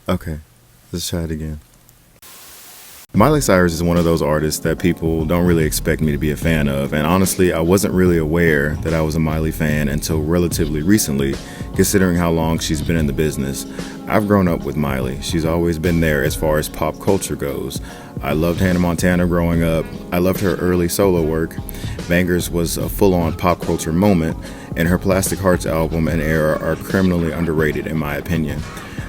Okay, let's try it again. Miley Cyrus is one of those artists that people don't really expect me to be a fan of, and honestly, I wasn't really aware that I was a Miley fan until relatively recently, considering how long she's been in the business. I've grown up with Miley. She's always been there as far as pop culture goes. I loved Hannah Montana growing up. I loved her early solo work. Bangers was a full-on pop culture moment, and her Plastic Hearts album and era are criminally underrated in my opinion.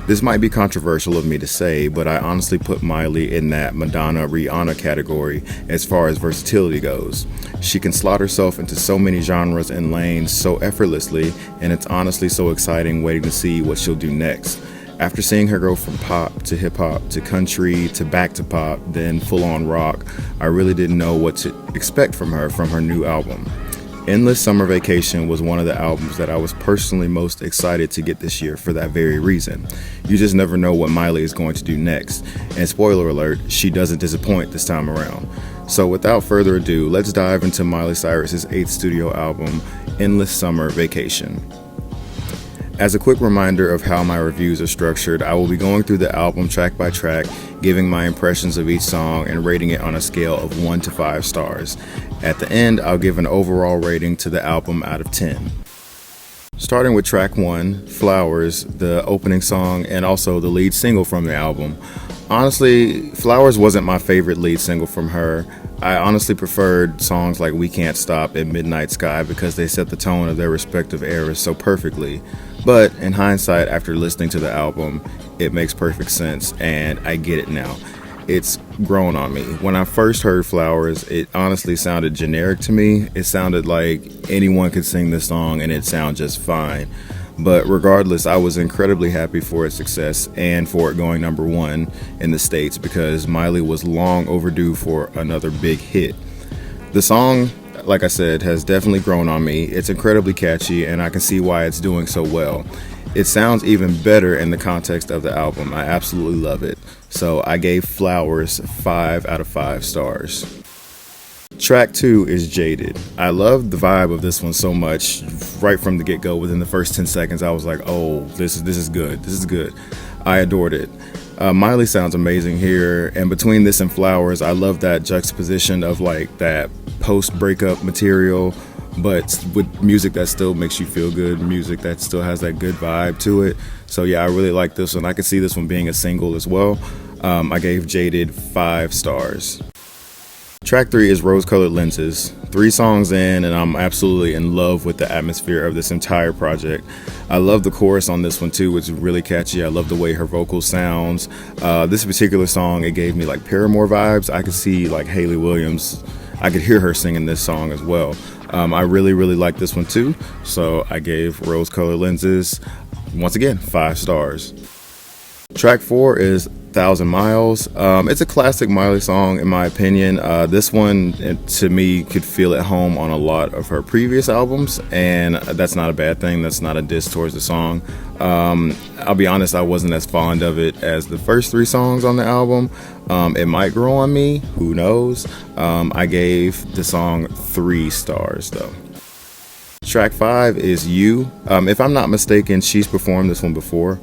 This might be controversial of me to say, but I honestly put Miley in that Madonna Rihanna category as far as versatility goes. She can slot herself into so many genres and lanes so effortlessly, and it's honestly so exciting waiting to see what she'll do next. After seeing her go from pop to hip hop to country to back to pop, then full on rock, I really didn't know what to expect from her new album. Endless Summer Vacation was one of the albums that I was personally most excited to get this year for that very reason. You just never know what Miley is going to do next, and spoiler alert, she doesn't disappoint this time around. So without further ado, let's dive into Miley Cyrus's 8th studio album, Endless Summer Vacation. As a quick reminder of how my reviews are structured, I will be going through the album track by track, giving my impressions of each song and rating it on a scale of 1 to 5 stars. At the end, I'll give an overall rating to the album out of 10. Starting with track 1, Flowers, the opening song and also the lead single from the album. Honestly, Flowers wasn't my favorite lead single from her. I honestly preferred songs like We Can't Stop and Midnight Sky because they set the tone of their respective eras so perfectly. But in hindsight, after listening to the album, it makes perfect sense and I get it now. It's grown on me. When I first heard Flowers, it honestly sounded generic to me. It sounded like anyone could sing this song and it'd sound just fine. But regardless, I was incredibly happy for its success and for it going number 1 in the States because Miley was long overdue for another big hit. The song, like I said, has definitely grown on me. It's incredibly catchy and I can see why it's doing so well. It sounds even better in the context of the album. I absolutely love it. So I gave Flowers 5 out of 5 stars. Track 2 is Jaded. I love the vibe of this one so much. Right from the get-go, within the first 10 seconds, I was like, oh, this is good. This is good. I adored it. Miley sounds amazing here, and between this and Flowers, I love that juxtaposition of like that post-breakup material, but with music that still makes you feel good, music that still has that good vibe to it. So yeah, I really like this one. I could see this one being a single as well. I gave Jaded 5 stars. Track 3 is Rose Colored Lenses. 3 songs in, and I'm absolutely in love with the atmosphere of this entire project. I love the chorus on this one too. It's really catchy. I love the way her vocal sounds. This particular song, it gave me like Paramore vibes. I could see like Hayley Williams. I could hear her singing this song as well. I really like this one too. So I gave Rose Colored Lenses, once again, 5 stars. Track 4 is 1,000 Miles. It's a classic Miley song in my opinion. This one, to me, could feel at home on a lot of her previous albums, and that's not a bad thing. That's not a diss towards the song. I'll be honest, I wasn't as fond of it as the first 3 songs on the album. It might grow on me, who knows. I gave the song 3 stars though. Track 5 is You. If I'm not mistaken, she's performed this one before.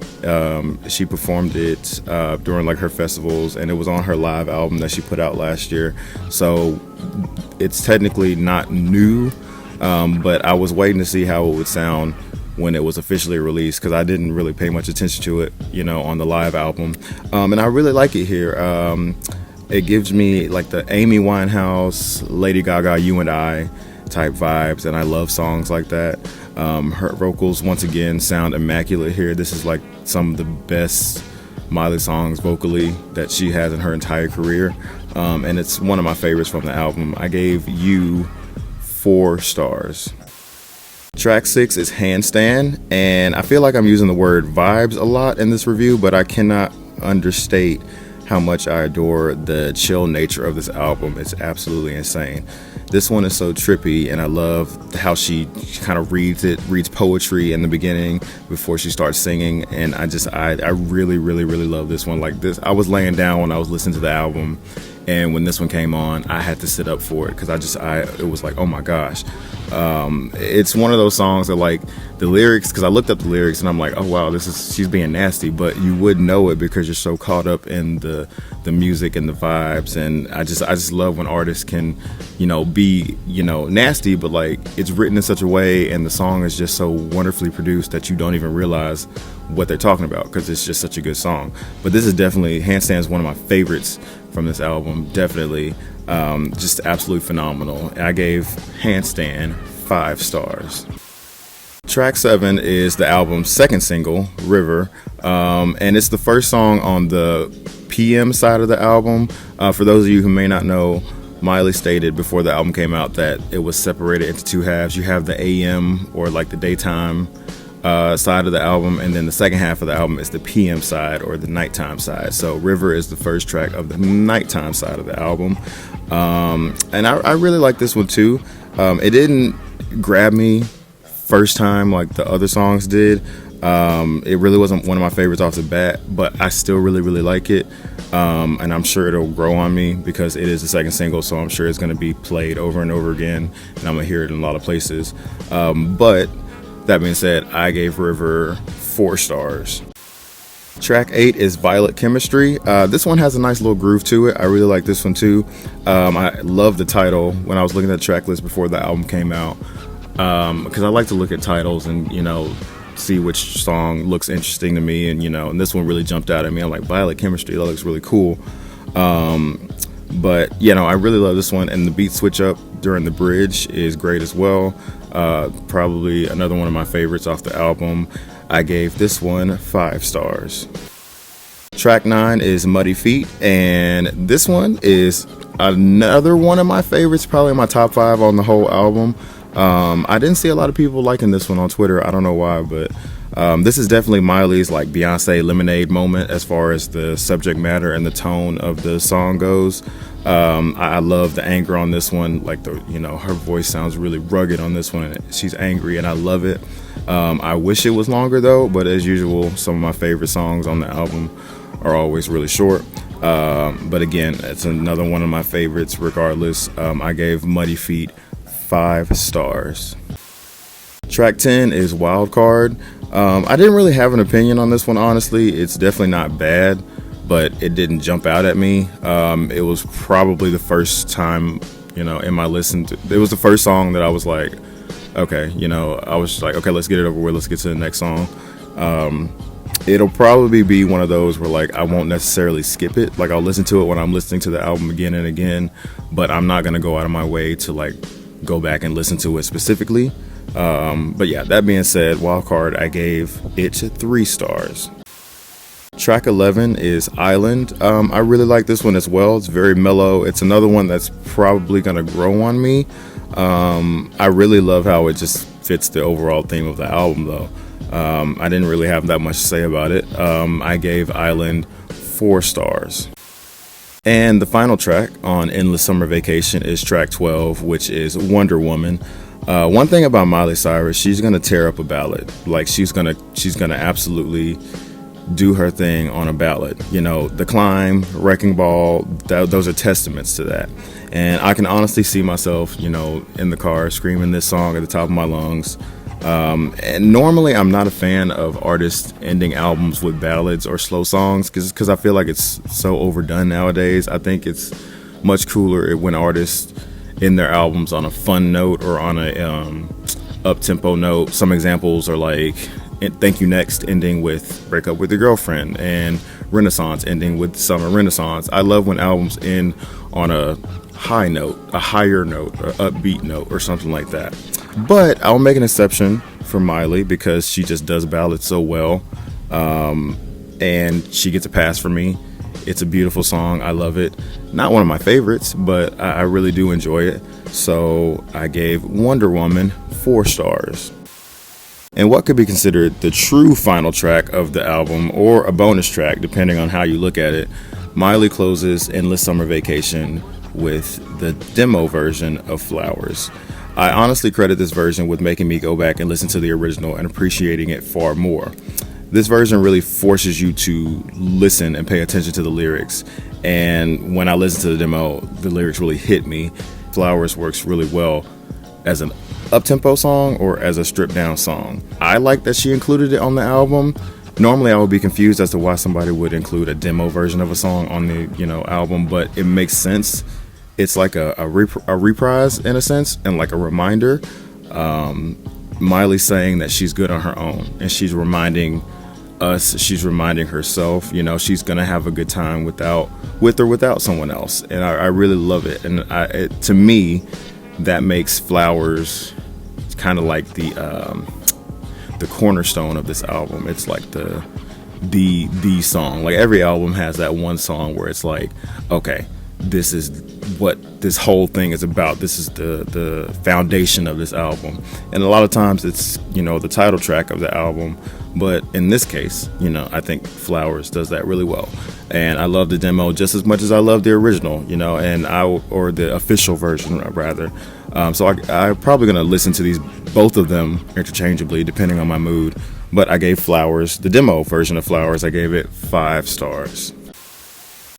She performed it during like her festivals, and it was on her live album that she put out last year. So it's technically not new, but I was waiting to see how it would sound when it was officially released because I didn't really pay much attention to it, on the live album. And I really like it here. It gives me like the Amy Winehouse, Lady Gaga, You and I type vibes, and I love songs like that. Her vocals once again sound immaculate here. This is like some of the best Miley songs vocally that she has in her entire career, and it's one of my favorites from the album. I gave You 4 stars. Track 6 is Handstand, and I feel like I'm using the word vibes a lot in this review, but I cannot understate how much I adore the chill nature of this album. It's absolutely insane. This one is so trippy, and I love how she kind of reads poetry in the beginning before she starts singing, and I really love this one. Like this, I was laying down when I was listening to the album, And when this one came on, I had to sit up for it because it was like, oh my gosh. It's one of those songs that, like, the lyrics, because I looked up the lyrics and I'm like, oh wow, she's being nasty, but you would know it because you're so caught up in the music and the vibes. And I just love when artists can, be, nasty, but like it's written in such a way and the song is just so wonderfully produced that you don't even realize what they're talking about because it's just such a good song. But this is definitely, Handstand is one of my favorites from this album, definitely. Just absolutely phenomenal. I gave Handstand 5 stars. Track 7 is the album's second single, River, and it's the first song on the PM side of the album. For those of you who may not know, Miley stated before the album came out that it was separated into 2 halves. You have the AM, or like the daytime side of the album, and then the second half of the album is the PM side, or the nighttime side. So River is the first track of the nighttime side of the album, and I really like this one too. It didn't grab me first time like the other songs did. It really wasn't one of my favorites off the bat, but I still really like it, and I'm sure it'll grow on me because it is the second single, so I'm sure it's going to be played over and over again and I'm gonna hear it in a lot of places. But that being said, I gave River 4 stars. Track 8 is Violet Chemistry. This one has a nice little groove to it. I really like this one too. I love the title when I was looking at the track list before the album came out, because I like to look at titles and see which song looks interesting to me, and this one really jumped out at me. I'm like, Violet Chemistry, that looks really cool. But I really love this one, and the beat switch up during the bridge is great as well. Probably another one of my favorites off the album. I gave this one 5 stars. Track 9 is Muddy Feet, and this one is another one of my favorites, probably my top 5 on the whole album. I didn't see a lot of people liking this one on Twitter. I don't know why, but this is definitely Miley's like Beyonce Lemonade moment as far as the subject matter and the tone of the song goes. I love the anger on this one. Like her voice sounds really rugged on this one. She's angry and I love it. I wish it was longer though, but as usual, some of my favorite songs on the album are always really short. But again, it's another one of my favorites regardless. I gave Muddy Feet 5 stars. Track 10 is Wild Card. I didn't really have an opinion on this one, honestly. It's definitely not bad, but it didn't jump out at me. It was probably the first time, in my listen to, it was the first song that I was like, okay, I was just like, okay, let's get it over with. Let's get to the next song. It'll probably be one of those where like I won't necessarily skip it. Like I'll listen to it when I'm listening to the album again and again, but I'm not going to go out of my way to like go back and listen to it specifically. But yeah, that being said, Wildcard, I gave it 3 stars. Track 11 is Island. I really like this one as well. It's very mellow. It's another one that's probably gonna grow on me. I really love how it just fits the overall theme of the album though. I didn't really have that much to say about it. I gave Island 4 stars. And the final track on Endless Summer Vacation is track 12, which is Wonder Woman. One thing about Miley Cyrus, she's gonna tear up a ballad. Like she's gonna absolutely do her thing on a ballad. The Climb, Wrecking Ball, those are testaments to that. And I can honestly see myself, in the car screaming this song at the top of my lungs. And normally I'm not a fan of artists ending albums with ballads or slow songs because I feel like it's so overdone nowadays. I think it's much cooler when artists end their albums on a fun note or on a up-tempo note. Some examples are like Thank You Next ending with Break Up With Your Girlfriend and Renaissance ending with Summer Renaissance. I love when albums end on a high note, a higher note, or upbeat note or something like that. But I'll make an exception for Miley because she just does ballads so well, and she gets a pass for me. It's a beautiful song. I love it. Not one of my favorites, but I really do enjoy it. So I gave Wonder Woman 4 stars. And what could be considered the true final track of the album, or a bonus track, depending on how you look at it, Miley closes Endless Summer Vacation with the demo version of Flowers. I honestly credit this version with making me go back and listen to the original and appreciating it far more. This version really forces you to listen and pay attention to the lyrics. And when I listened to the demo, the lyrics really hit me. Flowers works really well as an up-tempo song or as a stripped-down song. I like that she included it on the album. Normally I would be confused as to why somebody would include a demo version of a song on the album, but it makes sense. It's like a reprise in a sense, and like a reminder. Miley saying that she's good on her own, and she's reminding us, she's reminding herself, she's gonna have a good time with or without someone else. And I really love it. And to me, that makes Flowers kind of like the cornerstone of this album. It's like the song. Like every album has that one song where it's like, okay, this is what this whole thing is about. This is the foundation of this album. And a lot of times it's the title track of the album, but in this case, I think Flowers does that really well. And I love the demo just as much as I love the original, or the official version rather. So I'm probably gonna listen to both of them interchangeably depending on my mood. But I gave Flowers, the demo version of Flowers, I gave it 5 stars.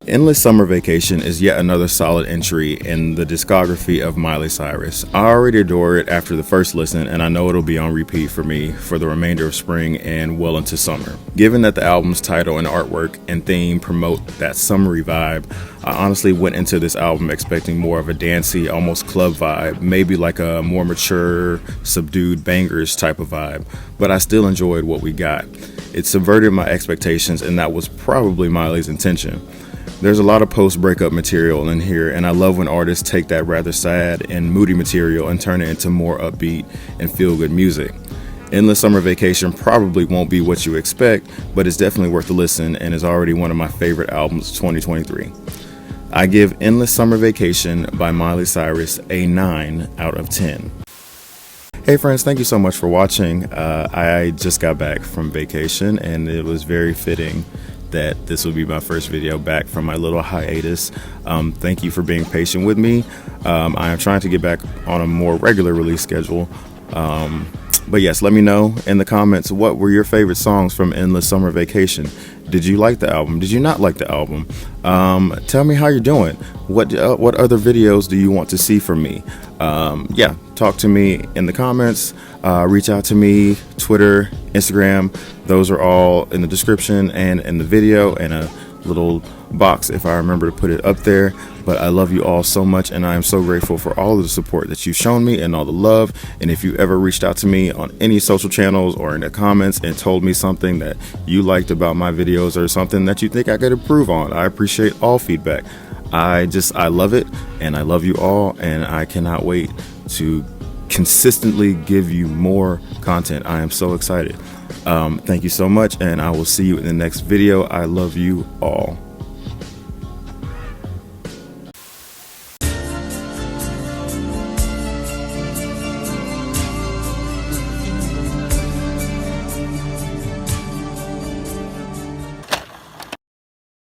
Endless Summer Vacation is yet another solid entry in the discography of Miley Cyrus. I already adore it after the first listen, and I know it'll be on repeat for me for the remainder of spring and well into summer. Given that the album's title and artwork and theme promote that summery vibe, I honestly went into this album expecting more of a dancey, almost club vibe, maybe like a more mature, subdued bangers type of vibe, but I still enjoyed what we got. It subverted my expectations, and that was probably Miley's intention. There's a lot of post-breakup material in here, and I love when artists take that rather sad and moody material and turn it into more upbeat and feel-good music. Endless Summer Vacation probably won't be what you expect, but it's definitely worth a listen and is already one of my favorite albums of 2023. I give Endless Summer Vacation by Miley Cyrus a 9 out of 10. Hey friends, thank you so much for watching. I just got back from vacation, and it was very fitting that this will be my first video back from my little hiatus. Thank you for being patient with me. I am trying to get back on a more regular release schedule. But yes, let me know in the comments, what were your favorite songs from Endless Summer Vacation? Did you like the album? Did you not like the album? Tell me how you're doing. What other videos do you want to see from me? Yeah, talk to me in the comments. Reach out to me, Twitter, Instagram. Those are all in the description and in the video, and a little box if I remember to put it up there. But I love you all so much, and I am so grateful for all of the support that you've shown me and all the love. And if you ever reached out to me on any social channels or in the comments and told me something that you liked about my videos or something that you think I could improve on, I appreciate all feedback. I love it, and I love you all, and I cannot wait to consistently give you more content. I am so excited. Thank you so much, and I will see you in the next video. I love you all.